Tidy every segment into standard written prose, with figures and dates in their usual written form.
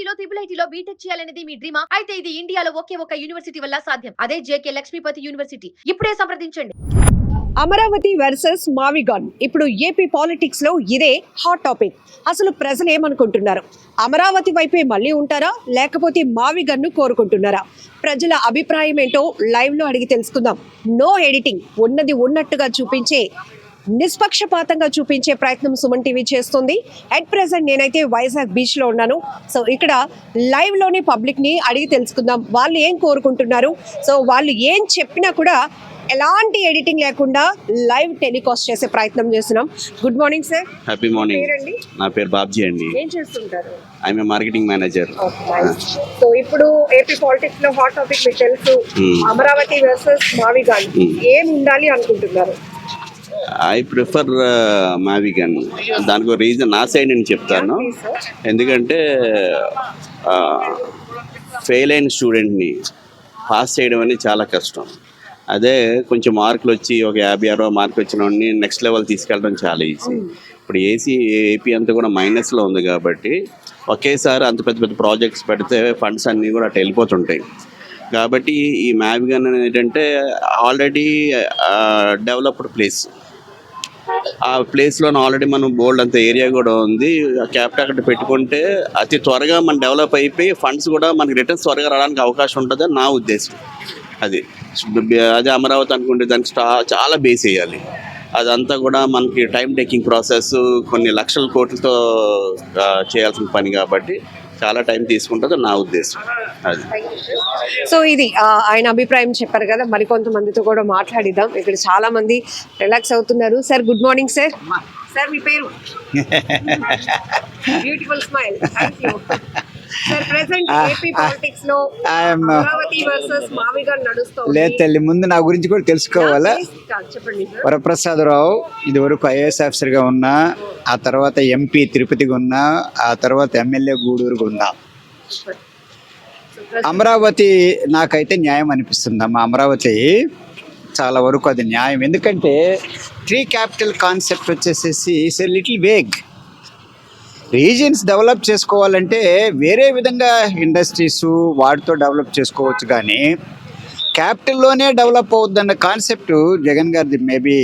ఐఐటీలో IIITలో BTech చేయాలనేది మీ డ్రీమా? అయితే ఇది ఇండియాలో ఒకే ఒక యూనివర్సిటీ వల్ల సాధ్యం. అదే జేకే లక్ష్మీపతి యూనివర్సిటీ. ఇప్పుడే సంప్రదించండి. అమరావతి వర్సెస్ మావిగాన్ ఇప్పుడు ఏపీ పాలిటిక్స్ లో ఇదే హాట్ టాపిక్. అసలు ప్రజలు ఏమనుకుంటున్నారు? అమరావతి వైపే మళ్ళీ ఉంటారా లేకపోతే మావిగాన్ ను కోరుకుంటున్నారా? ప్రజల అభిప్రాయం ఏంటో లైవ్ లో అడిగి తెలుసుకుందాం. నో ఎడిటింగ్, ఉన్నది ఉన్నట్టుగా చూపించే, నిష్పక్షపాతంగా చూపించే ప్రయత్నం సుమన్ టీవీ చేస్తుంది. అట్ ప్రెసెంట్ నేనైతే వైజాగ్ బీచ్ లో ఉన్నాను. సో ఇక్కడ లైవ్ లోనే పబ్లిక్ ని అడిగి తెలుసుకుందాం వాళ్ళు ఏం కోరుకుంటున్నారు. సో వాళ్ళు ఏం చెప్పినా కూడా ఎలాంటి ఎడిటింగ్ లేకుండా లైవ్ టెలికాస్ట్ చేసే ప్రయత్నం చేస్తున్నాం. Good morning sir. Happy morning. నా పేరు బాబ్జీ అండి. ఏం చేస్తుంటారు? I'm marketing manager. సో ఇప్పుడు ఏపీ పాలిటిక్స్ లో హాట్ టాపిక్ మీకు తెలుసు, అమరావతి వర్సెస్ మావిగాన్. ఏం ఉండాలి అనుకుంటున్నారు? ఐ ప్రిఫర్ మావిగాన్. దానికి రీజన్ నా సైడ్ నేను చెప్తాను. ఎందుకంటే ఫెయిల్ అయిన స్టూడెంట్ని పాస్ చేయడం అనేది చాలా కష్టం. అదే కొంచెం మార్కులు వచ్చి ఒక 50-60 మార్కులు వచ్చిన వాడిని నెక్స్ట్ లెవెల్ తీసుకెళ్ళడం చాలా ఈజీ. ఇప్పుడు ఏపీ అంతా కూడా మైనస్లో ఉంది కాబట్టి ఒకేసారి అంత పెద్ద పెద్ద ప్రాజెక్ట్స్ పెడితే ఫండ్స్ అన్నీ కూడా అటు వెళ్ళిపోతుంటాయి. కాబట్టి ఈ మావిగాన్ అనేది ఏంటంటే ఆల్రెడీ డెవలప్డ్ ప్లేస్. ఆ ప్లేస్లో ఆల్రెడీ మనం బోల్డ్ అంత ఏరియా కూడా ఉంది. క్యాపిటల్ అక్కడ పెట్టుకుంటే అతి త్వరగా మనం డెవలప్ అయిపోయి ఫండ్స్ కూడా మనకి రిటర్న్స్ త్వరగా రావడానికి అవకాశం ఉంటుందని నా ఉద్దేశం. అదే అమరావతి అనుకుంటే దానికి చాలా బేస్ వేయాలి. అదంతా కూడా మనకి టైం టేకింగ్ ప్రాసెస్, కొన్ని లక్షల కోట్లతో చేయాల్సిన పని కాబట్టి చాలా టైం తీసుకుంటుంది నా ఉద్దేశం. అది. సో ఇది ఆయన అభిప్రాయం చెప్పారు కదా. మరికొంతమందితో కూడా మాట్లాడిద్దాం. ఇక్కడ చాలా మంది రిలాక్స్ అవుతున్నారు. Sir good morning sir. Sir మీ పేరు? Beautiful smile. Thank you. Sir present AP politics లో అమరావతి వర్సెస్ మావిగాన్ నడుస్తుంది. లేదు తల్లి, ముందు నా గురించి కూడా తెలుసుకోవాలా. చెప్పండి సార్. వరప్రసాదరావు ఇదివరకు ఐఏఎస్ ఆఫీసర్గా ఉన్నా, ఆ తర్వాత ఎంపీ తిరుపతిగా ఉన్నా, ఆ తర్వాత ఎమ్మెల్యే గూడూరుగా ఉన్నా. అమరావతి నాకైతే న్యాయం అనిపిస్తుంది అమ్మా. అమరావతి చాలా వరకు అది న్యాయం. ఎందుకంటే 3 క్యాపిటల్ కాన్సెప్ట్ వచ్చేసేసి it's a little vague. Regions develop చేసుకోవాలంటే వేరే విధంగా ఇండస్ట్రీస్ వాటితో డెవలప్ చేసుకోవచ్చు, కానీ క్యాపిటల్లోనే డెవలప్ అవుద్దన్న కాన్సెప్ట్ జగన్ గారిది. Maybe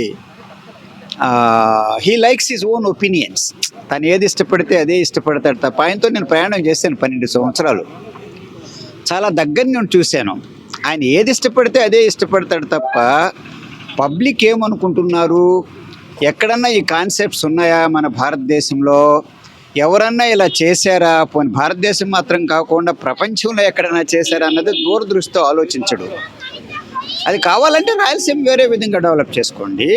he likes his own opinions. తను ఏది ఇష్టపడితే అదే ఇష్టపడతాడు తప్ప. ఆయనతో నేను ప్రయాణం చేశాను 12 సంవత్సరాలు. చాలా దగ్గర నేను చూశాను. ఆయన ఏది ఇష్టపడితే అదే ఇష్టపడతాడు తప్ప పబ్లిక్ ఏమనుకుంటున్నారు, ఎక్కడన్నా ఈ కాన్సెప్ట్స్ ఉన్నాయా మన భారతదేశంలో, ఎవరన్నా ఇలా చేశారా, పోనీ భారతదేశం మాత్రం కాకుండా ప్రపంచంలో ఎక్కడైనా చేశారా అన్నది దూరదృష్టితో ఆలోచించడు. అది కావాలంటే రాయలసీమ వేరే విధంగా డెవలప్ చేసుకోండి,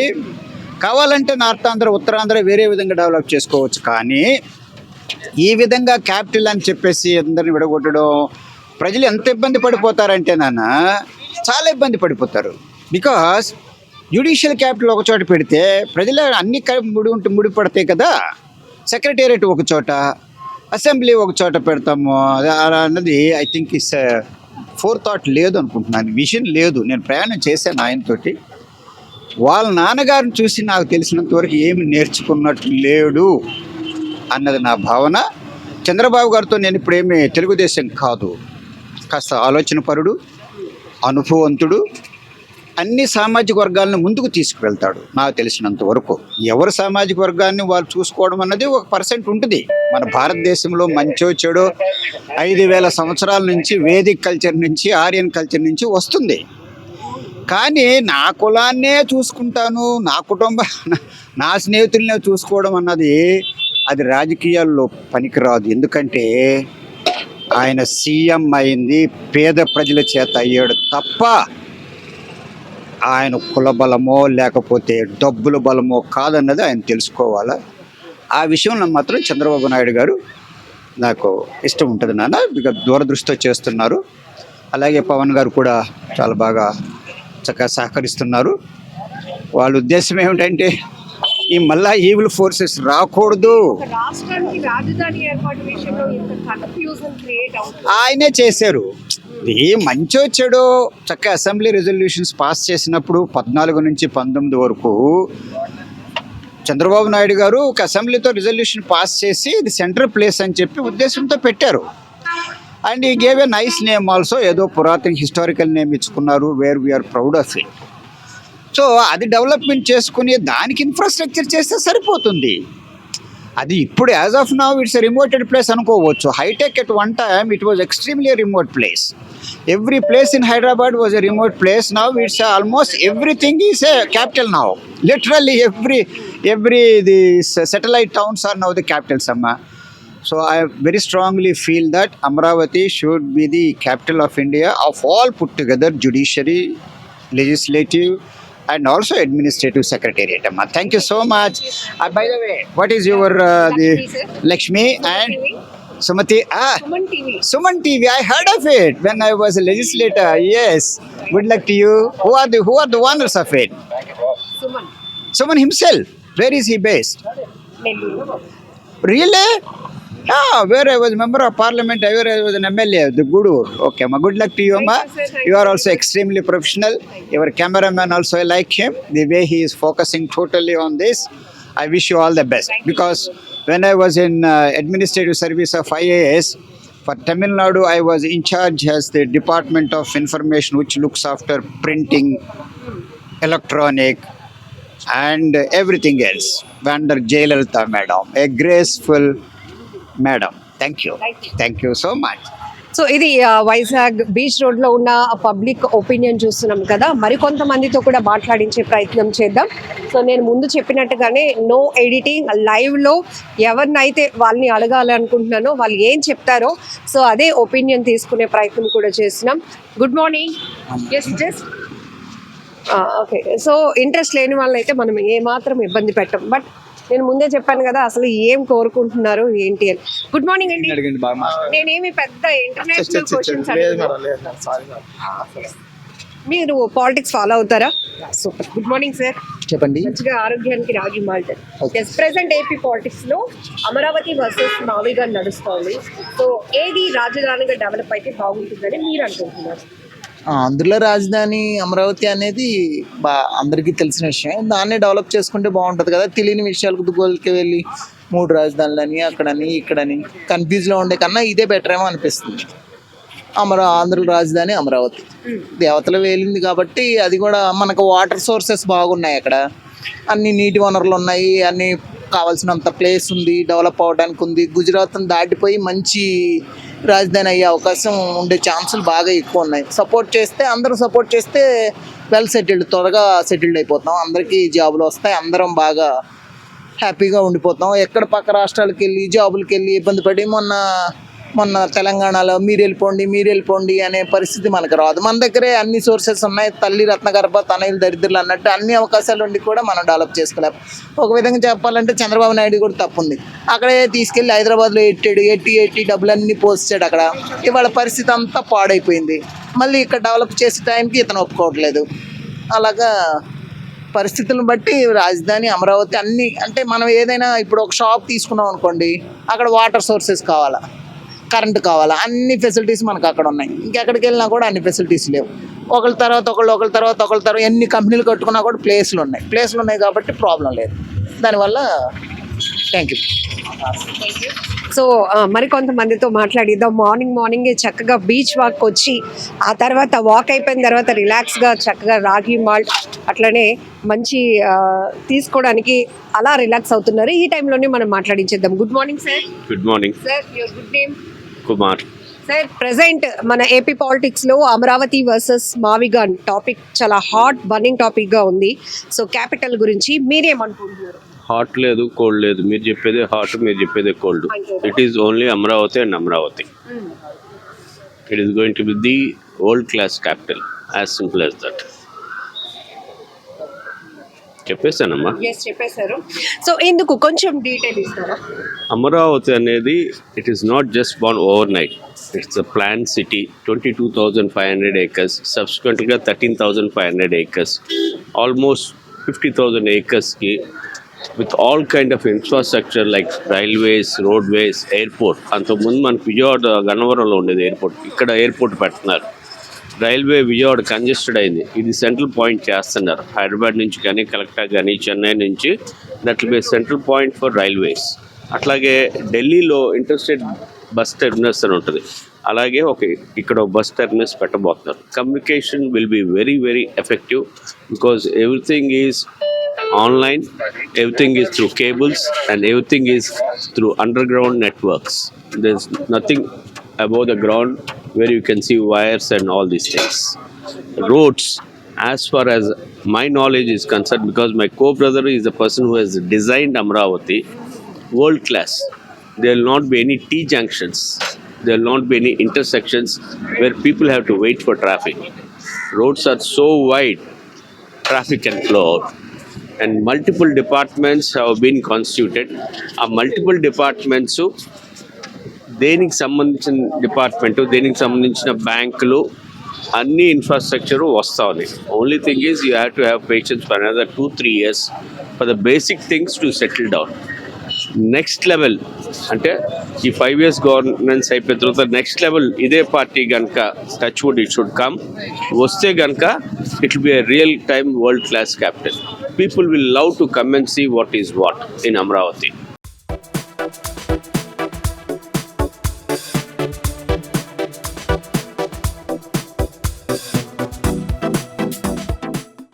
కావాలంటే నార్త్ ఆంధ్ర ఉత్తరాంధ్ర వేరే విధంగా డెవలప్ చేసుకోవచ్చు. కానీ ఈ విధంగా క్యాపిటల్ అని చెప్పేసి అందరిని విడగొట్టడం, ప్రజలు ఎంత ఇబ్బంది పడిపోతారంటే నాన్న చాలా ఇబ్బంది పడిపోతారు. బికాస్ జ్యుడిషియల్ క్యాపిటల్ ఒక చోట పెడితే ప్రజలు అన్ని ముడిపడతాయి కదా. సెక్రటేరియట్ ఒక చోట, అసెంబ్లీ ఒక చోట పెడతాము అన్నది I think is four thought లేదు అనుకుంటున్నాను, విజన్ లేదు. నేను ప్రయాణం చేశాను ఆయనతోటి. వాళ్ళ నాన్నగారిని చూసి నాకు తెలిసినంత వరకు ఏమి నేర్చుకున్నట్టు లేడు అన్నది నా భావన. చంద్రబాబు గారితో నేను ఇప్పుడేమి తెలుగుదేశం కాదు, కాస్త ఆలోచన పరుడు, అనుభవవంతుడు, అన్ని సామాజిక వర్గాలను ముందుకు తీసుకువెళ్తాడు నాకు తెలిసినంత వరకు. ఎవరు సామాజిక వర్గాన్ని వాళ్ళు చూసుకోవడం అన్నది 1% ఉంటుంది మన భారతదేశంలో. మంచో చెడో 5000 సంవత్సరాల నుంచి వేదిక్ కల్చర్ నుంచి, ఆర్యన్ కల్చర్ నుంచి వస్తుంది. కానీ నా కులాన్నే చూసుకుంటాను, నా నా స్నేహితులనే చూసుకోవడం అన్నది అది రాజకీయాల్లో పనికిరాదు. ఎందుకంటే ఆయన సీఎం అయింది పేద ప్రజల చేత అయ్యాడు తప్ప ఆయన కుల బలమో లేకపోతే డబ్బుల బలమో కాదన్నది ఆయన తెలుసుకోవాలా. ఆ విషయంలో మాత్రం చంద్రబాబు నాయుడు గారు నాకు ఇష్టం ఉంటుంది నాన్న. ఇక దూరదృష్టితో చేస్తున్నారు. అలాగే పవన్ గారు కూడా చాలా బాగా చక్కగా సహకరిస్తున్నారు. వాళ్ళ ఉద్దేశం ఏమిటంటే ఈ మళ్ళా ఈవిల్ ఫోర్సెస్ రాకూడదు. ఆయనే చేశారు. ఈ మంచో చెడో చక్కగా అసెంబ్లీ రెజల్యూషన్స్ పాస్ చేసినప్పుడు 14 నుంచి 19 వరకు చంద్రబాబు నాయుడు గారు ఒక అసెంబ్లీతో రిజల్యూషన్ పాస్ చేసి ఇది సెంట్రల్ ప్లేస్ అని చెప్పి ఉద్దేశంతో పెట్టారు. అండ్ ఈ gave a nice name also, ఏదో పురాతన హిస్టారికల్ నేమ్ ఇచ్చుకున్నారు, where we are proud of it. So అది డెవలప్మెంట్ చేసుకుని దానికి ఇన్ఫ్రాస్ట్రక్చర్ చేస్తే సరిపోతుంది. అది ఇప్పుడు as of now it's a remoted place అనుకోవచ్చు. Hitech at one time it was extremely remote place. Every place in Hyderabad was a remote place. Now it's almost everything is a capital now. Literally every the satellite towns are now the capitals, Amma. So I very strongly feel that Amaravati should be the capital of India of all put together, judiciary, legislative, and also administrative secretariat, Amma. Thank you so much. By the way, what is your Lakshmi, sir. Lakshmi and TV. Sumati? Suman TV. Suman TV. I heard of it when I was a legislator. Yes. Good luck to you. Who are the owners of it? Suman. Suman himself. Where is he based? Nellore. Really? Yeah, where I was member of parliament, where I was an MLA, the Gudur. Okay, ma. Good luck to you, Amma. Thank you, sir. Thank You are you. also extremely professional. Your cameraman also, I like him. The way he is focusing totally on this. I wish you all the best. Thank you, Because when I was in administrative service of IAS, for Tamil Nadu, I was in charge as the Department of Information, which looks after printing, electronic, and everything else. Under Jayalalitha madam, a graceful madam. Thank you. Thank you. Thank you so much. So ఇది Vizag beach రోడ్లో ఉన్న public opinion చూస్తున్నాం కదా, మరికొంతమందితో కూడా మాట్లాడించే ప్రయత్నం చేద్దాం. So నేను ముందు చెప్పినట్టుగానే నో ఎడిటింగ్, లైవ్లో ఎవరినైతే వాళ్ళని అడగాలి అనుకుంటున్నానో వాళ్ళు ఏం చెప్తారో సో అదే ఒపీనియన్ తీసుకునే ప్రయత్నం కూడా చేస్తున్నాం. Good morning. Yes just okay. So interest లేని వాళ్ళైతే మనం ఏమాత్రం ఇబ్బంది పెట్టం. బట్ నేను ముందే చెప్పాను కదా అసలు ఏం కోరుకుంటున్నారు ఏంటి అని. గుడ్ మార్నింగ్ అండి. నేనేమి పెద్ద ఇంటర్నేషనల్ క్వశ్చన్స్ మీరు పాలిటిక్స్ ఫాలో అవుతారా? సూపర్. Good morning sir. చెప్పండి. మంచిగా ఆరోగ్యానికి ragi malt. Yes, present AP politics లో అమరావతి వర్సెస్ మావిగా నడుస్తోంది. సో ఏది రాజధానిగా డెవలప్ అయితే బాగుంటుందని మీరు అనుకుంటున్నారు? అందులో రాజధాని అమరావతి అనేది అందరికీ తెలిసిన విషయం. దాన్నే డెవలప్ చేసుకుంటే బాగుంటుంది కదా. తెలియని విషయాలకు గోల్కి వెళ్ళి 3 రాజధానులని అక్కడని ఇక్కడని కన్ఫ్యూజ్లో ఉండే కన్నా ఇదే బెటర్ ఏమో అనిపిస్తుంది. ఆంధ్ర రాజధాని అమరావతి దేవతలు వేలింది కాబట్టి అది కూడా మనకు వాటర్ సోర్సెస్ బాగున్నాయి అక్కడ, అన్ని నీటి వనరులు ఉన్నాయి, అన్ని కావాల్సినంత ప్లేస్ ఉంది, డెవలప్ అవడానికి ఉంది. గుజరాత్ని దాటిపోయి మంచి రాజధాని అయ్యే అవకాశం ఉండే ఛాన్సులు బాగా ఎక్కువ ఉన్నాయి. అందరూ సపోర్ట్ చేస్తే వెల్ సెటిల్డ్, త్వరగా సెటిల్డ్ అయిపోతాం, అందరికీ జాబులు వస్తాయి, అందరం బాగా హ్యాపీగా ఉండిపోతాం. ఎక్కడ పక్క రాష్ట్రాలకు వెళ్ళి జాబులకి వెళ్ళి ఇబ్బంది పడి మొన్న తెలంగాణలో మీరు వెళ్ళిపోండి అనే పరిస్థితి మనకు రాదు. మన దగ్గరే అన్ని సోర్సెస్ ఉన్నాయి. తల్లి రత్నగర్భ తనయులు దరిద్రులు అన్నట్టు అన్ని అవకాశాలు ఉండి కూడా మనం డెవలప్ చేసుకోలేము. ఒక విధంగా చెప్పాలంటే చంద్రబాబు నాయుడు కూడా తప్పుంది. అక్కడే తీసుకెళ్ళి హైదరాబాద్లో ఎట్టి డబ్బులన్నీ పోసాడు అక్కడ. ఇవాళ పరిస్థితి అంతా పాడైపోయింది. మళ్ళీ ఇక్కడ డెవలప్ చేసే టైంకి ఇతను ఒప్పుకోవట్లేదు. అలాగా పరిస్థితులను బట్టి రాజధాని అమరావతి అన్ని అంటే మనం ఏదైనా ఇప్పుడు ఒక షాప్ తీసుకున్నాం అనుకోండి, అక్కడ వాటర్ సోర్సెస్ కావాలా, కరెంటు కావాలా, అన్ని ఫెసిలిటీస్ మనకు అక్కడ ఉన్నాయి. ఇంకెక్కడికి వెళ్ళినా కూడా అన్ని ఫెసిలిటీస్ లేవు. ఒకళ్ళ తర్వాత ఎన్ని కంపెనీలు కట్టుకున్నా కూడా ప్లేస్లు ఉన్నాయి కాబట్టి ప్రాబ్లం లేదు. దానివల్ల థ్యాంక్ యూ. సో మరికొంతమందితో మాట్లాడిద్దాం. మార్నింగే చక్కగా బీచ్ వాక్ వచ్చి ఆ తర్వాత వాక్ అయిపోయిన తర్వాత రిలాక్స్గా చక్కగా రాగి మాల్ట్ అట్లనే మంచి తీసుకోవడానికి అలా రిలాక్స్ అవుతున్నారు. ఈ టైంలోనే మనం మాట్లాడించేద్దాం. Good morning sir. Good morning sir, your good name? Kumar. Sir, present మన ఏపీ పాలిటిక్స్ లో అమరావతి వర్సెస్ మావిగాన్ టాపిక్ చాలా హాట్ బర్నింగ్ టాపిక్ గా ఉంది. సో క్యాపిటల్ గురించి మీరేమనుకుంటున్నారు? హాట్ లేదు, కోల్డ్ లేదు. మీరు చెప్పేదే హాట్, మీరు చెప్పేదే cold. It is only Amaravati and Amaravati. It is going to be the world class capital, as simple as that. చెప్పేశానమ్మా. చెప్పేశారు. సో ఎందుకు కొంచెం డీటెయిల్ ఇస్తారా? అమరావతి అనేది it is not just born overnight. It's a plan city. 22,500 acres, సబ్సిక్వెంట్గా 13,500 acres, almost 50,000 acresకి with all kind of infrastructure like railways, roadways, airport. అంతకుముందు మనకు విజయవాడ గన్నవరంలో ఉండేది ఎయిర్పోర్ట్, ఇక్కడ ఎయిర్పోర్ట్ పెడుతున్నారు. రైల్వే విజయవాడ కంజెస్టెడ్ అయింది. ఇది సెంట్రల్ పాయింట్ చేస్తున్నారు. హైదరాబాద్ నుంచి కానీ, కలకత్తా కానీ, చెన్నై నుంచి that will be central point for railways. అట్లాగే ఢిల్లీలో ఇంటర్స్టేట్ బస్ టెర్మినస్ అని ఉంటుంది, అలాగే ఇక్కడ బస్ టెర్మినస్ పెట్టబోతున్నారు. Communication will be very very effective because everything is online, everything is through cables and everything is through underground networks. There's nothing above the ground where you can see wires and all these things. Roads, as far as my knowledge is concerned, because my co-brother is the person who has designed Amravati, world class. There will not be any T junctions, there will not be any intersections where people have to wait for traffic. Roads are so wide, traffic can flow out. And multiple departments have been constituted. ఆ multiple departments దేనికి సంబంధించిన department, దేనికి సంబంధించిన బ్యాంకులు, అన్ని infrastructure వస్తూ ఉన్నాయి. Only thing is you have to have patience for another 2-3 years for the basic things to settle down. Next level అంటే ఈ 5 years గవర్నెన్స్ అయిపోయిన తర్వాత నెక్స్ట్ లెవెల్ ఇదే పార్టీ కనుక touch wood it should come వస్తే కనుక it will be a real time world class capital. People will love to come and see what is what in Amravati.